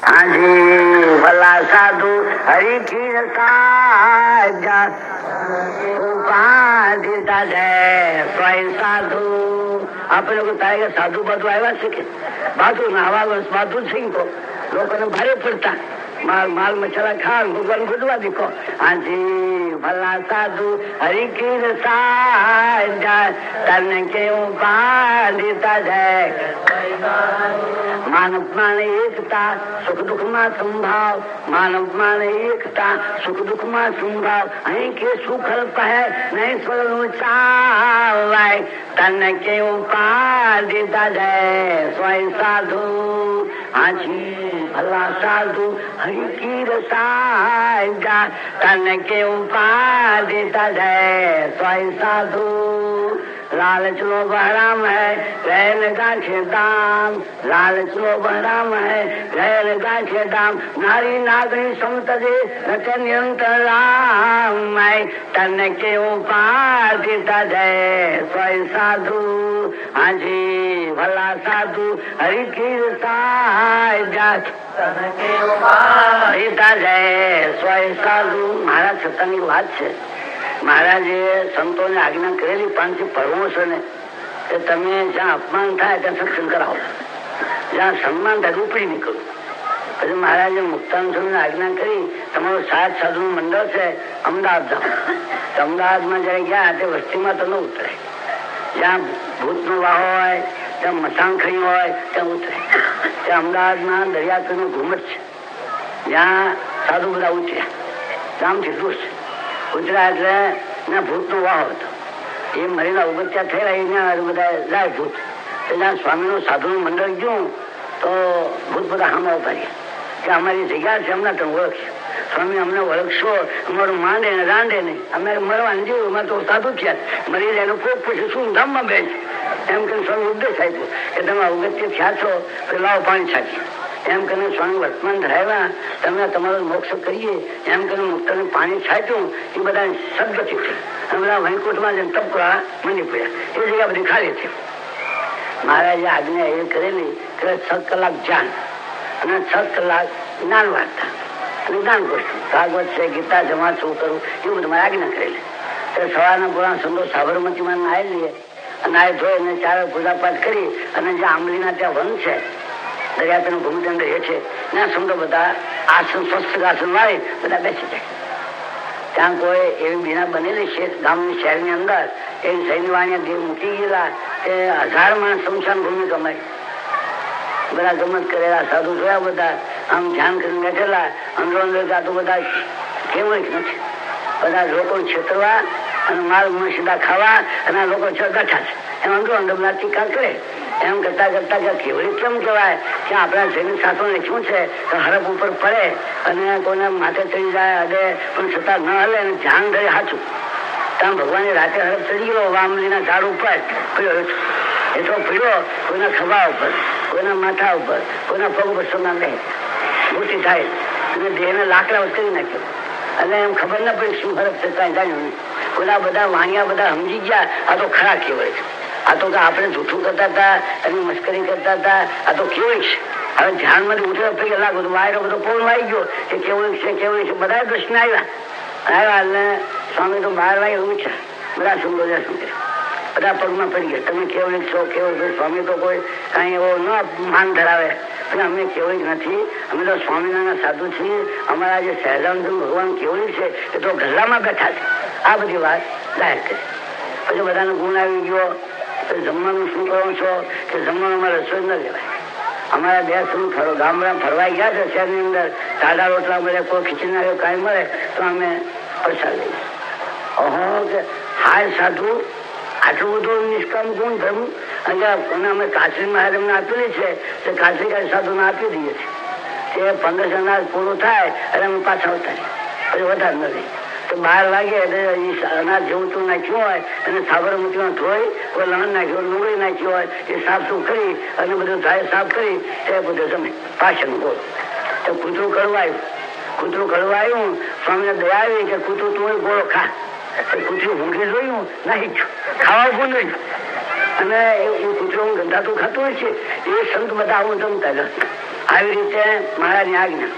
હાજી ભલા સાધુ હરિ સાજા ઉપાધિતા છે સ્વયં સાધુ. આપણે લોકો તારે સાધુ બાધુ આવ્યા છે કે બાધુ નાવા બાધુ છે લોકોને ભારે પડતા માલ મસાલા ખા ભગવાન ગુડવા દીખો. હાજી ભલા સાધુ હરિકીર સાજા તને કેવું બાંધતા જાય. માનવ પ્રાણ એકતા સુખ દુઃખ માં સંભાવ. માનવ પ્રાણ એકતા સુખ દુઃખ માં સંભાવ. અહીં કે સુખ કહે નહીં સ્વરું ચાવાય. તને કેવું બાંધતા જાય સ્વયં સાધુ. હાજી ભલા સાધુ હરિકીર સાજા તને કેવું બાંધતા જાય સ્વયં સાધુ. लालच लोभ हराम है रहने गाछे दाम. लालच लोभ हराम है रहने गाछे दाम. नारी नागरी समतजे रचे निरंतर राम. तने के उपाधिता जय स्वयं साधु. हाजी भला साधु हरिकीर साजा तने के उपाधिता जय स्वयं साधु. મારા છતાંની વાત છે. મહારાજે સંતોને આજ્ઞા કરેલી 5 પર્વો છે ને કે તમે જ્યાં અપમાન થાય ત્યાં સત્સંગ કરાવો, જ્યાં સન્માન થાય ઉપડી નીકળો. પછી મહારાજે મુક્તાન સ્વામીને આજ્ઞા કરી તમારું 7 સાધુનું મંડળ છે અમદાવાદ જાઓ. અમદાવાદમાં જયારે ગયા તે વસ્તીમાં તો ન ઉતરે. જ્યાં ભૂતનો વાહો હોય ત્યાં મસાણ ખરી હોય ત્યાં ઉતરે. ત્યાં અમદાવાદમાં દરિયાપીરનું ઘુમટ છે જ્યાં સાધુ બધા ઉતર્યા. ગામથી દૂર છે. ઉતરા એટલે ભૂત નો વાહ હતો. એ મરીના ઉગત્યા થયેલા એના બધા જાય ભૂત. ત્યાં સ્વામી નું સાધુ નું મંડળ ગયું તો ભૂત બધા હામા ઉભા રહ્યા કે અમારી જગ્યા છે અમને તમે ઓળખશો. સ્વામી અમને ઓળખશો અમારું માંડે ને રાંડે નહીં. અમે મરવાનું જેવું અમે તો સાધુ થયા મરી જાય કોક પછી શું ધામમાં બેસ એમ કરીને સ્વામી ઉપદેશ આપ્યો કે તમે ઉગત્ય થયા છો તો લાવો પાણી છાંટી. એમ કરીને સ્વામી વર્તમાન ધરાવ્યા તમે તમારો મોક્ષ કરીએ એમ કરીને મુક્તને પાણી છાંટ્યું. એ બધા સદગતિ થઈ બધા વૈકુંઠમાં જેમ ટપકા મંડી પડ્યા. એ જગ્યા બધી ખાલી થઈ. મહારાજે આજ્ઞા એ કરેલી કે 6 કલાક ધ્યાન અને 6 કલાક જ્ઞાન વાર્તા અને જ્ઞાન ગોષ્ઠી ભાગવત છે ગીતા જમા શું કરું એવું બધું મારે આજ્ઞા કરેલી. સવારના પુરાણ સંતો સાબરમતીમાં નાહી લઈએ અને નાહી ધોઈને 4 પૂજાપાઠ કરી અને જે આંબલીના ત્યાં વન છે દરિયાપીરનું ભૂમિ અંદર એ છે ત્યાં સમજો બધા આસન સ્વસ્થ આસન વાળી બધા બેસી જાય. ત્યાં કોઈ એવી બીના બનેલી છે ગામની શહેરની અંદર એ સૈન્યવાણીએ દેવ મૂકી ગયેલા કે 1000 માણસ શમશાન ભૂમિ કમાય. બધા ગમત કરેલા સાધુ જોયા બધા આમ ધ્યાન કરીને બેઠેલા. અંદરો અંદર ગાતો બધા કેવું જ નથી. બધા લોકો છેતરવા અને માલ સીધા ખાવા અને આ લોકો બેઠા છે એમ અંદરો અંદર બધા ટીકા કરે. એમ કરતા કરતા કેવડી કેમ કહેવાય કે આપણા જૈન શાસ્ત્રોને શું છે કે હરપ ઉપર પડે અને કોઈને માથે ચડી જાય અડે પણ છતાં ન હલે અને ધ્યાન ધરે સાચું. ત્યાં ભગવાને રાતે હરપ ચડી ગયો વામલીના ઝાડ ઉપર પીડ્યો એટલો પીડ્યો કોઈના ખભા ઉપર કોઈના માથા ઉપર કોઈના પગ ઉપર સોના લે મોટી થાય અને દેહને લાકડા કરી નાખ્યો. અને એમ ખબર ના પડી શું હરપ છે કાંઈ જાણ્યું નહીં. કોઈના બધા વાણિયા બધા સમજી ગયા આ તો ખરા કહેવાય છે. આ તો આપણે જૂઠું કરતા હતા એની મસ્કરી કરતા હતા. આ તો કેવું છે હવે ધ્યાનમાંથી ઉઠે પછી લાગુ વાયરો બધો પૂર્ણ આવી ગયો કે કેવું છે કેવું છે. બધા દર્શન આવ્યા અને સ્વામી તો 12 વાગે ઉઠ્યા. બધા સુંદર બધા પગમાં પડી ગયા તમે કેવું છો કેવું છે. સ્વામી તો કોઈ કાંઈ એવો ન માન ધરાવે. અમે કેવું જ નથી. અમે તો સ્વામિનારાયણ સાધુ છીએ. અમારા જે સહેજાનંદ ભગવાન કેવું છે એ તો ગલ્લામાં બેઠા છે. આ બધી વાત જાહેર કરી. પછી બધાનો ગુણ આવી ગયો. જમવાનું શું કરો છો કે જમવાનું અમારે રસોઈ ન લેવાય. અમારા 2 શું ગામડા ફરવાઈ ગયા છે શહેરની અંદર સાદા રોટલા મળે કોઈ ખીચડી ના કાંઈ મળે તો અમે પ્રસાદ લઈએ. કે હાય સાધુ આટલું બધું નિષ્કામ ગુણ ધર્મ અને અમે કાશી મહારાજને આપેલી છે તે કાશી સાધુને આપી દઈએ છીએ. તે 15 અનાજ પૂરું થાય અને અમે પાછા ઉતારીએ પછી વધારે ન લઈએ. તો 12 વાગે એટલે અનાજ જેવું તું નાખ્યું હોય અને સાબરમતીમાં ધોઈ કોઈ લણ નાખ્યું ડુંગળી નાખ્યું હોય એ સાફ સુફ કરી અને બધું થાય સાફ કરી તે બધું જમે પાછળ બોલ. તો કૂતરું કડવાયું સ્વામીને દયા આવી કે કૂતરું તું ગોળો ખા. કૂતરું ઊંઘી જોયું નાહી ગયું ખાવા પણ નહીં. અને એ કૂતરું ગંધાતું ખાતું હોય છે એ સંત બધા આવું જમતા આવી રીતે મહારાજની આજ્ઞા.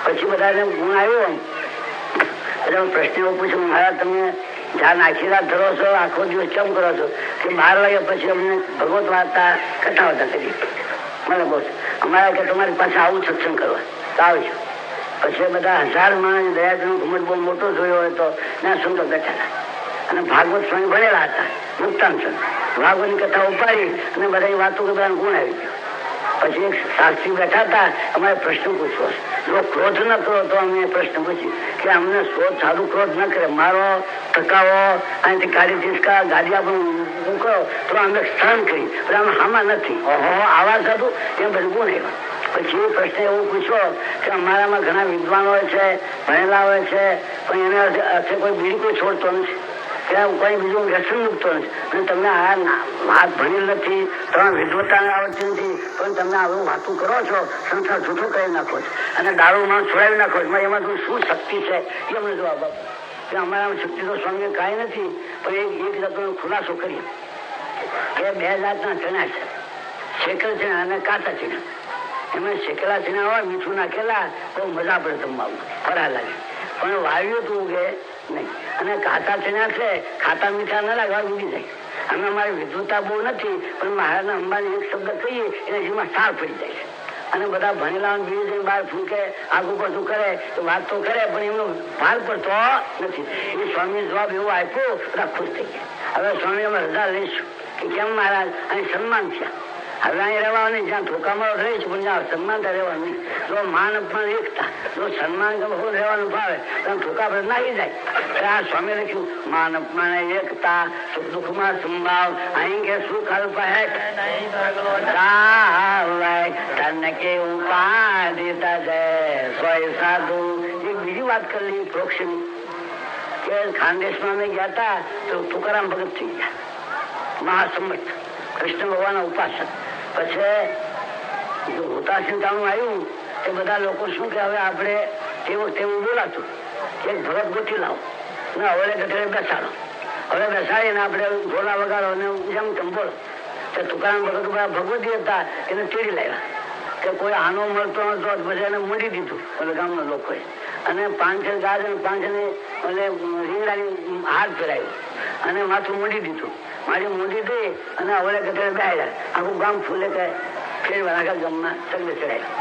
પછી બધાને ગુણ આવ્યો એટલે હું પ્રશ્ન એવો પૂછું, મહારાજ તમે ધ્યાન આખી રાત ધરો છો, આખો દિવસ કેમ કરો છો? કે 12 વાગ્યા પછી અમને ભગવત વાર્તા કથા વાર્તા કરી. મને બહુ અમારા કે તમારી પાસે આવું સત્સંગ કરવા તો આવજો. પછી બધા 1000 માણસ દયાજનો ઘુમટ બહુ મોટો જોયો હોય તો ત્યાં સંતો બેઠા હતા અને ભાગવત સ્વામી ભણેલા હતા. મુક્તાન ભાગવતની કથા ઉપાડી અને બધા વાતો કે બધા ગુણ આવી ગયો. પછી એક શાસ્ત્રી બેઠા હતા, અમારે પ્રશ્ન પૂછવો, જો ક્રોધ ન કરો તો અમે પ્રશ્ન પૂછ્યું કે અમને સારું ક્રોધ ન કરે, મારો ટકાવો અહીંથી ગાડી ઠીસકા ગાડી આપણે મૂકો તો અમે સહન કરી, પણ અમે હામાં નથી. ઓહો આવા થતું એમ બધું ગુણ આવ્યા. પછી એ પ્રશ્ન એવો પૂછ્યો કે અમારામાં ઘણા વિદ્વાન હોય છે, ભણેલા હોય છે, પણ એને અર્થે કોઈ બીડી કોઈ છોડતો નથી, ત્યાં કોઈ બીજું વ્યસન મૂકતો નથી, અને તમને આ વાત ભણેલ નથી, તમે વિદ્વતા આવડતી નથી, પણ તમે આવું વાતું કરો છો, સંસાર જૂઠો કરી નાખો છો અને દારૂમાં છોડાવી નાખો છો. એમાં શું શક્તિ છે એ અમને જવાબ આપો કે અમારામાં શક્તિ તો સ્વામી કાંઈ નથી, પણ એક જાતનો ખુલાસો કરીએ કે 2 જાતના ચણા છે, શેકલ ચણા અને કાચા ચણા. એમાં શેકેલા ચણા હોય મીઠું નાખેલા બહુ મજા પડે જમવામાં, ફરા લાગે, પણ વાવ્યું તું ઉગે નહીં. અને કાચા ચણા છે, ખાતા મીઠા ના લાગવા ઉગી જાય. અમે અમારી વિદ્વતા બહુ નથી, પણ મહારાજના અંબાની એક શબ્દ કહીએ એટલે જેમાં સાર પડી જાય છે. અને બધા ભણેલા બીજું જઈને બહાર ફૂંકે, આગુ પાછું કરે તો વાત તો કરે, પણ એમનો ભાર પડતો નથી. એ સ્વામી જવાબ એવો આપ્યો, બધા ખુશ થઈ ગયા. હવે સ્વામી અમે રજા લઈશું કે કેમ મહારાજ? અહીં સન્માન થયા. હવે અહીં રહેવા નહીં, જ્યાં ધોકામારો રહી છે, પણ જ્યાં સન્માન ત્યાં રહેવાનું નહીં. જો માન અપમાન એકતા, જો સન્માન રહેવાનું ભાવે ત્યાં ધોકા પર નાખી જાય. આ સ્વામી લખ્યું માન અપમાન એકતા, સુખ દુઃખમાં સંભાવ, અહીં કે સુખ અલ્પ હે તને કે ઉપાધિ તજે સોય સાધુ. એક બીજી વાત કરી પ્રોક્ષની કે ખાનદેશમાં અમે ગયા હતા તો તુકારામ ભગત થઈ ગયા, મહાસંમત કૃષ્ણ ભગવાનના ઉપાસક. પછી હોતાશીલતાનું આવ્યું તે બધા લોકો શું કે હવે આપણે તેવું બોલાતું એક ભગત ગોઠી લાવો ને હવે ગઢે બેસાડો, હવે બેસાડીને આપણે ઢોલા વગાડો ને જેમ તેમ બોલો. તો તુકારામ ભગત ભગવતી હતા એને ચીડી લાવ્યા કે કોઈ આનો મળતો નતો, પછી એને મૂડી દીધું એટલે ગામના લોકોએ, અને 5 ગાજ અને 5 રીંગણાની હાથ ફેરાયો અને માથું મૂડી દીધું. મારી મૂડી દઈ અને હવે ગઢે બેહાડ્યા. આખું ગામ ફૂલે કે ફેરવા આખા ગામમાં સગડે ચડાયા.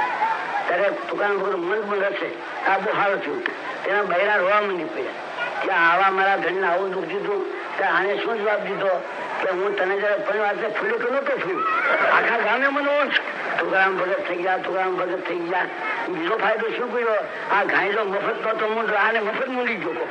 ત્યારે તુકારામ ભગત મન પણ રસે આ બહુ સારું થયું. તેના બૈરા રોવા માંડી પડ્યા કે આવા મારા ઘરને આવું દુઃખ દીધું. આને શું જવાબ દીધો કે હું તને જયારે પરિવાર ફૂલ્યું તો નતો ફૂલ્યું, આખા ગામે મને ઓછ. તુકારામ ભગત થઈ ગયા, તુકારામ ભગત થઈ ગયા. બીજો ફાયદો શું પડ્યો? આ ઘાયલો મફત નતો મૂંડો, આને મફત મૂંડી ગયો,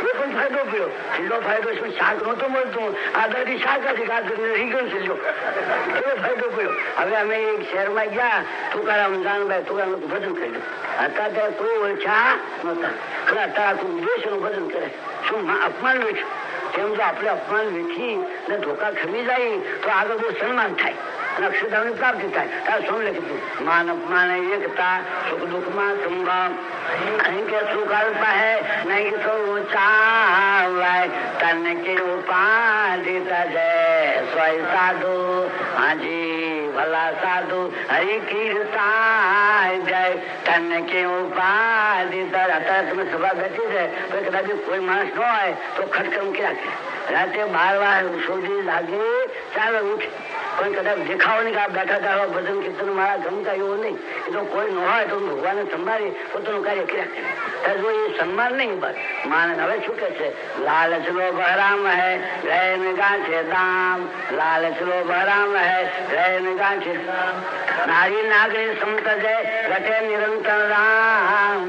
એ પણ ફાયદો પડ્યો. બીજો ફાયદો શું? શાક નહોતું મળતું, આ દાદી શાક હતી, રીંગણ છે, એવો ફાયદો પડ્યો. હવે અમે એક શહેરમાં ગયા, તુકારામ જાનભાઈ તુકારામ ભજન કર્યું. હતા ત્યારે કોઈ ઓળખ્યા નહોતા, પણ અત્યારે આખું દેશનું ભજન કરે. શું અપમાન વેઠ્યું? તેમ જો આપણે અપમાન વેઠી ને ધોકા ખમી જાય તો આગળ બહુ સન્માન થાય અને અક્ષરધામની પ્રાપ્તિ થાય. તાર સ્વામી લખી માન અપમાન એકતા, સુખ દુઃખમાં સંભાવ, અહીં કે સુખ અલ્પ હે નહીં તો ઊંચા તને કે ઉપાધિ તજે સોય સાધુ. હાજી ભલા સાધુ હરિ કીર્તાય જય તને કે ઉપાધિ તજ. અત્યારે તમે સભા બેઠી છે, કદાચ કોઈ માણસ ન હોય તો ખટકમ ક્યાં છે? રાતે 12 વાગે સુધી લાગે ચાલે ઉઠે, પણ કદાચ દેખાવો નહીં કે આ બેઠા હતા ભજન કીર્તન મારા ગમતા એવો નહીં. એ તો કોઈ ન હોય તો ભગવાનને સંભાળી પોતાનું કાર્ય કર્યા કરે. જો એ સન્માન નહીં બસ માને. હવે શું કે છે? લાલચ લો બહરામ હે રહે ગાંઠે દામ, લાલચ લો બહરામ હે રહે ગાંઠે નારી નાગરી સમતજે રટે નિરંતર રામ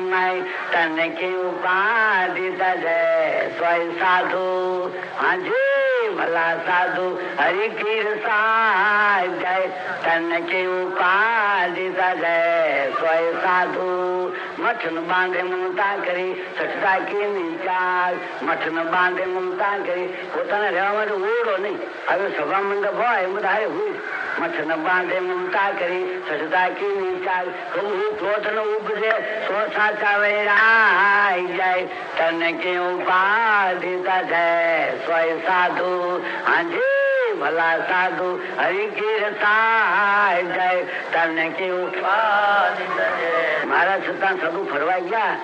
તને કે ઉપાધિ તજે સોય સાધુ. હાજી ભલા સાધુ હરિ કીર્તાય જય તને કે ઉપાધિ તજે સોય સાધુ. મઠન બાંધે મમતા કરી સચતા કે નિચાર, મઠન બાંધે મમતા કરી પોતાને રહેવા માટે ઓરડો નહીં. હવે સભા મંડપ હોય એમ બધા હોય. મઠન બાંધે મમતા કરી સચતા કે નિચાર, ક્રોધ ન ઉપજે સો સાચા વેરાય જાય તને કે ઉપાધિ તજે સોય સાધુ. હાજી ભલા સાધુ હરિ કીર્તાય જય તને કેવું મારા છતાં સાધુ ફરવા ગયા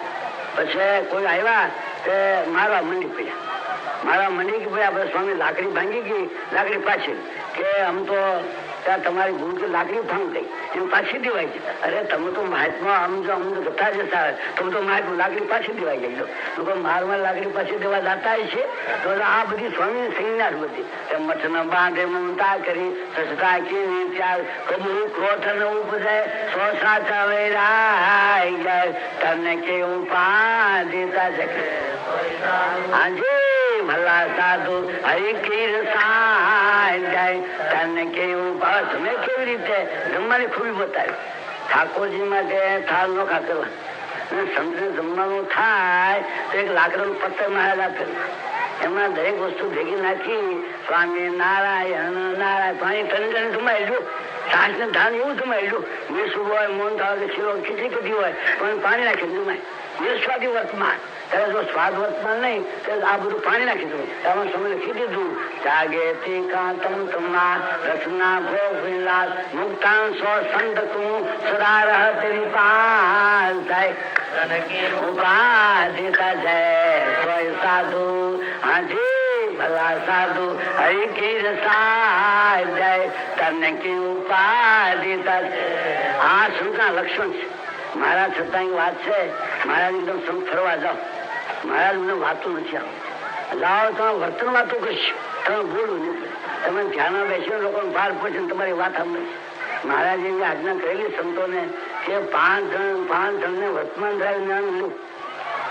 પછી કોઈ આવ્યા તે મારવા મંડી પડ્યા મારા મંડી કે ભાઈ આપણે સ્વામી લાકડી ભાંગી ગઈ લાકડી પાછી કે આમ તો ત્યાં તમારી ગુરુ કે લાકડી ભાંગ ગઈ એમ પાછી દેવાય છે અરે તમે તો મહાત્મા આમ જો અમને કથા જતા આવે તમે તો મહાત્મા લાકડી પાછી દેવાઈ ગઈ લોકો મારમાં લાકડી પાછી દેવા જતા છે તો આ બધી સ્વામી સંજ્ઞા બધી મઠ ન બાંધે મમતા કરી સસ્તા કેવી ત્યાર કબૂ ક્રોધ ન ઉપજાય સો સાચા વેરાય જાય તને કેવું પા દેતા શકે આજે ભલા સાધુ હરિ કીર્તાય જાય તને કેવું બસ મેં કેવી રીતે જમવાની ખૂબી બતાવી ઠાકોરજી માટે થાળ નો ખાતેલા સંતને જમવાનું થાય તો એક લાકડાનું પથ્થર માં આપેલું એમાં દરેક વસ્તુ ભેગી નાખી સ્વામી નારાયણ નારાયણ પાણી ઠંડી જમાયેલું છાસ ને ધાન એવું જમાયેલું મીઠું હોય મોન થાવ કે ખીરો ખીચડી કદી હોય પણ પાણી નાખી જમાય એ સ્વાદી વર્તમાન ત્યારે જો સ્વાદ વર્તમાન નહીં તો આ બધું પાણી નાખી દઉં એમાં સમય લખી દીધું જાગે કાંતમ તમા રચના ભોગ વિલાસ મુક્તાન સો સંત તું સદા રહ તેરી પાસ જાય ઉપાધિતા જય સોય સાધુ હાજી ભલા સાધુ હરિ કીર્તાય જય તને કી ઉપાધિતા આ શંકા લક્ષણ છે મારા છતાં વાત છે મહારાજ એકદમ સંત ફરવા જાઓ મહારાજ મને વાતો નથી આવતી લાવો તમે વર્તન વાતો કરશો તમે બોલું નહીં તમે ધ્યાન બેસીને લોકોને બહાર પૂછે તમારી વાત સાંભળે મહારાજે એવી આજ્ઞા કરેલી સંતોને કે પાંચ જણને વર્તમાન ધરાવી જ્ઞાન લું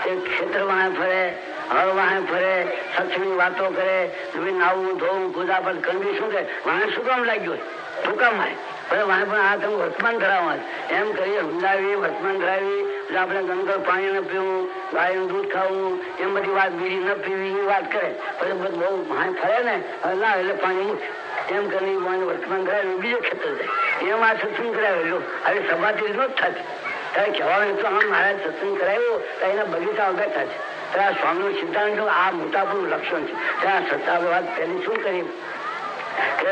તે ક્ષેત્ર વાહે ફરે હળ વાહે ફરે સત્સંગની વાતો કરે નાવું ધોવું પૂજા પાઠ કરવી શું કે વાહે શું કામ લાગ્યું શું કામ આવે વાહે પણ આ તમે વર્તમાન ધરાવવા એમ કરીએ સમજાવી વર્તમાન ધરાવી આપણે ગંગર પાણી ન પીવું ગાયનું દૂધ ખાવું એમ બધી વાત બીજી ન પીવી એ વાત કરે પછી બહુ વાહે ફરે ને ના એટલે પાણી મૂક એમ કરીને વર્તમાન ધરાવી બીજો ક્ષેત્ર જાય એમ આ સત્સંગ કરાવેલો હવે સભાથી ન જ થતી ત્યારે કહેવાનું તો આમ મહારાજ સત્સંગ કરાવ્યો તો એના બગીચા બેઠા છે ત્યારે સ્વામીનું સિદ્ધાંત આ મોટાપુરું લક્ષણ છે ત્યાં સત્તા વાત પહેલી શું કરી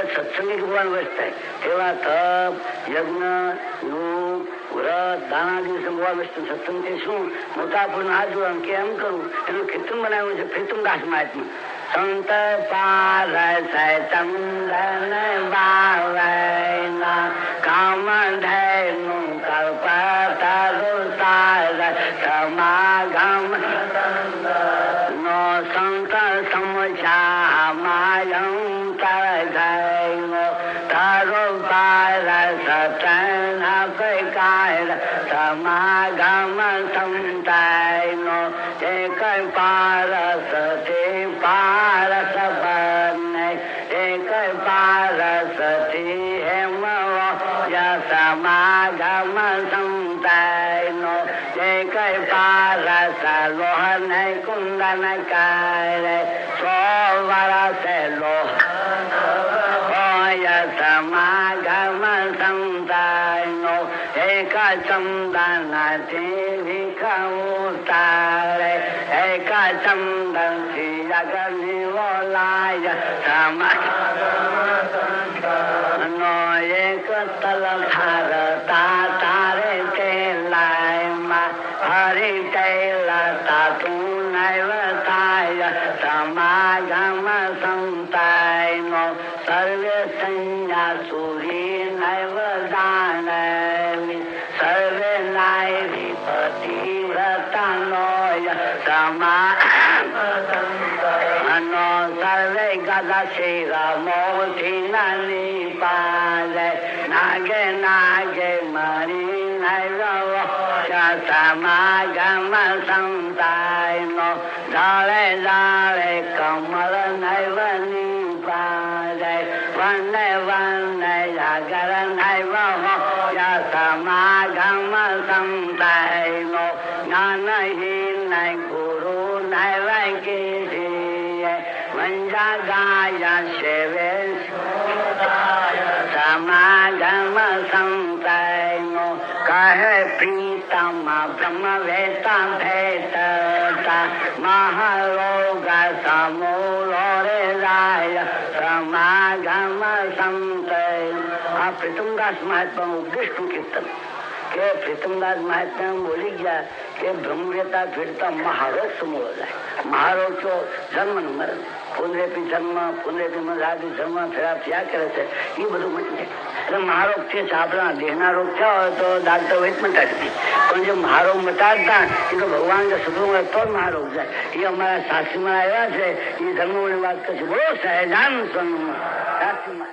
સત્સંગી ભગવાન વસ્ત થાય એવા તપ યજ્ઞ યોગ વ્રત દાનાદિ ભગવાન વસ્તુ સત્સંગ થી શું મોટાપુરું હાથ જોવાનું કે એમ કરું એનું કીર્તન બનાવ્યું છે પ્રીતમ દાસ મહાત્મા સંત પાર ચંદન બાવૈના કામ ધૈનું કલ્પતરુ સમાગમ નો સંત સમજામાયં તરૈનો તરુ પાર સતન અપકાર સમાગમ સંતૈનો એક પારસ તે પારસ બને એક પારસ થી હેમ સમાગમ સંતૈનો એક પારસ લોહન કુંદન કરે 100 વર્ષ લોહ સમાગમ સંતૈનો એક ચંદન થી ઉતારે એક ચંદન થી અગ્નિ ઓલાય સમાગમ એક તલ ભારતા તારે તે લાયમાં હરિ તૈલતા તું નૈવતાય સમાગમ સંતાયનો સર્વે સંજ્ઞા સુરી નૈવ દાનવી સર્વે નાયરી પતિવ્રતાનો સમાનો સર્વે ગદા શિર મોથી નાની પાલે નાગે નાગે મરી નૈવ સમાગમ સંતાયનો જાળે જાળે કમળ નૈવ નિપાલે વને વને જાગર નૈવ સમાગમ સંતાયનો જ્ઞાનહીન ગુરુ નૈવ કીધીએ વંજા ગાય સેવે સમાગમ સંતાયનો કહે પ્રીતમા બ્રહ્મ વેતા ભેટતા મહારોગ સમૂળો રે રાય સમાગમ સંત. આ પ્રીતમદાસ મહાત્મા ઉપદેશનું કીર્તન કે પ્રીતમદાસ મહાત્મા બોલી ગયા કે બ્રહ્મવેતા ભેટતા મહારોગ સમૂળો જાય. મહારોગ તો જન્મ નું મરણ, પુનરેપી જન્મ પુનરેપી મરાદી જન્મ ફેરા થયા કરે છે, એ બધું મટી જાય. એટલે મહારોગ છે આપણા દેહના રોગ થયા હોય તો ડાક્ટર વૈદ મટાડી દે, પણ જે મહારોગ મટાડતા એ તો ભગવાન જે સુધરો મળે તો જ મહારોગ જાય. એ અમારા શાસ્ત્રીમાં આવ્યા છે, એ ધર્મોની વાત કરશે. બોલો સહેજાન સ્વામી શાસ્ત્રીમાં.